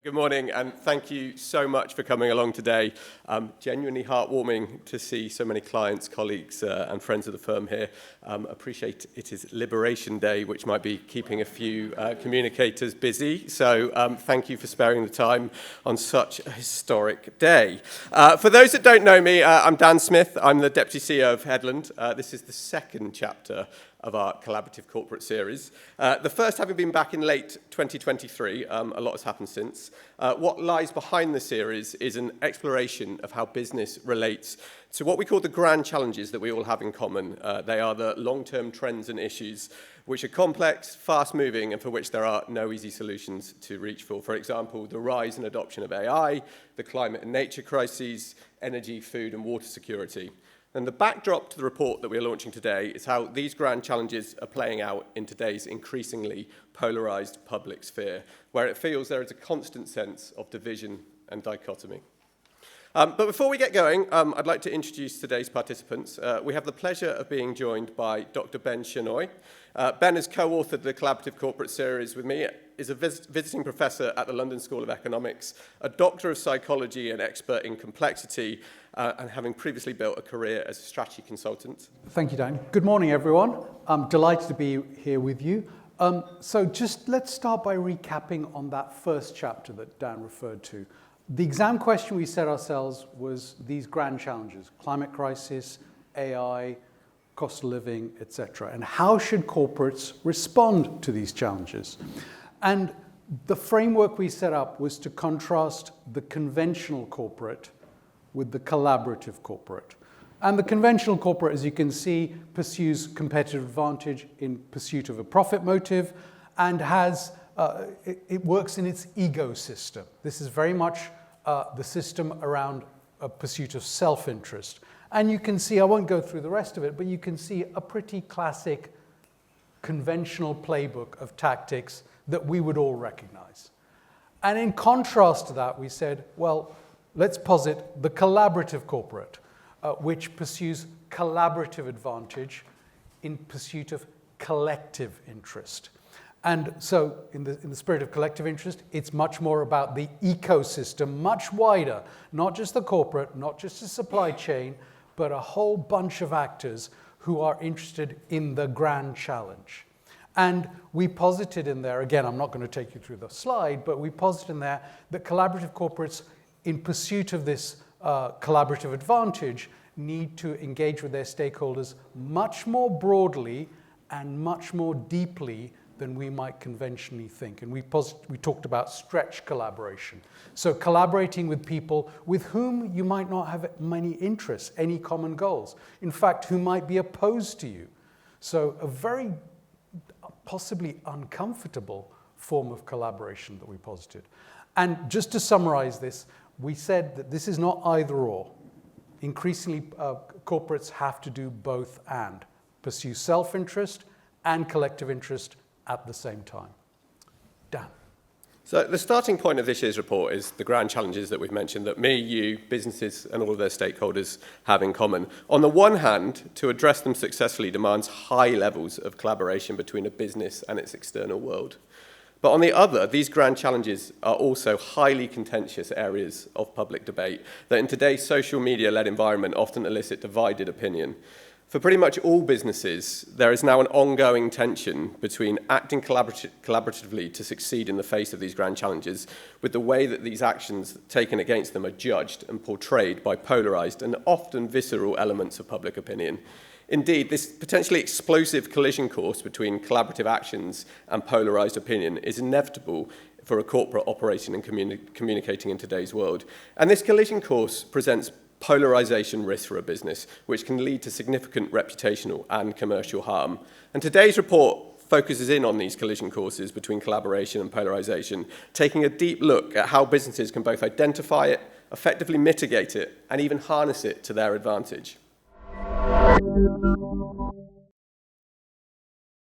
Good morning, and thank you so much for coming along today. Genuinely heartwarming to see so many clients, colleagues, and friends of the firm here. Appreciate it is Liberation Day, which might be keeping a few communicators busy. So thank you for sparing the time on such a historic day. For those that don't know me, I'm Dan Smith. I'm the Deputy CEO of Headland. This is the second chapter of our collaborative corporate series. The first having been back in late 2023, a lot has happened since. What lies behind the series is an exploration of how business relates to what we call the grand challenges that we all have in common. They are the long-term trends and issues which are complex, fast-moving, and for which there are no easy solutions to reach for. For example, the rise and adoption of AI, the climate and nature crises, energy, food, and water security. And the backdrop to the report that we're launching today is how these grand challenges are playing out in today's increasingly polarised public sphere, where it feels there is a constant sense of division and dichotomy. But before we get going, I'd like to introduce today's participants. We have the pleasure of being joined by Dr. Ben Shenoy. Ben has co-authored the Collaborative Corporate Series with me, is a visiting professor at the London School of Economics, a doctor of psychology and expert in complexity, and having previously built a career as a strategy consultant. Thank you, Dan. Good morning, everyone. I'm delighted to be here with you. So let's start by recapping on that first chapter that Dan referred to. The exam question we set ourselves was these grand challenges: climate crisis, AI, cost of living, etc. And how should corporates respond to these challenges? And the framework we set up was to contrast the conventional corporate with the collaborative corporate. And the conventional corporate, as you can see, pursues competitive advantage in pursuit of a profit motive and has it works in its ecosystem. This is very much the system around a pursuit of self-interest. And you can see, I won't go through the rest of it, but you can see a pretty classic conventional playbook of tactics that we would all recognize. And in contrast to that, we said, well, let's posit the collaborative corporate, which pursues collaborative advantage in pursuit of collective interest. And so in the spirit of collective interest, it's much more about the ecosystem, much wider, not just the corporate, not just the supply chain, but a whole bunch of actors who are interested in the grand challenge. And we posited in there, again, I'm not going to take you through the slide, but we posited in there that collaborative corporates, in pursuit of this collaborative advantage, need to engage with their stakeholders much more broadly and much more deeply than we might conventionally think. And we talked about stretch collaboration. So collaborating with people with whom you might not have many interests, any common goals. In fact, who might be opposed to you. So a very possibly uncomfortable form of collaboration that we posited. And just to summarize this, we said that this is not either or. Increasingly, corporates have to do both and pursue self-interest and collective interest at the same time. Dan. So the starting point of this year's report is the grand challenges that we've mentioned that me, you, businesses, and all of their stakeholders have in common. On the one hand, to address them successfully demands high levels of collaboration between a business and its external world. But on the other, these grand challenges are also highly contentious areas of public debate that in today's social media-led environment often elicit divided opinion. For pretty much all businesses, there is now an ongoing tension between acting collaboratively to succeed in the face of these grand challenges with the way that these actions taken against them are judged and portrayed by polarised and often visceral elements of public opinion. Indeed, this potentially explosive collision course between collaborative actions and polarised opinion is inevitable for a corporate operating and communicating in today's world. And this collision course presents polarisation risk for a business, which can lead to significant reputational and commercial harm. And today's report focuses in on these collision courses between collaboration and polarisation, taking a deep look at how businesses can both identify it, effectively mitigate it, and even harness it to their advantage.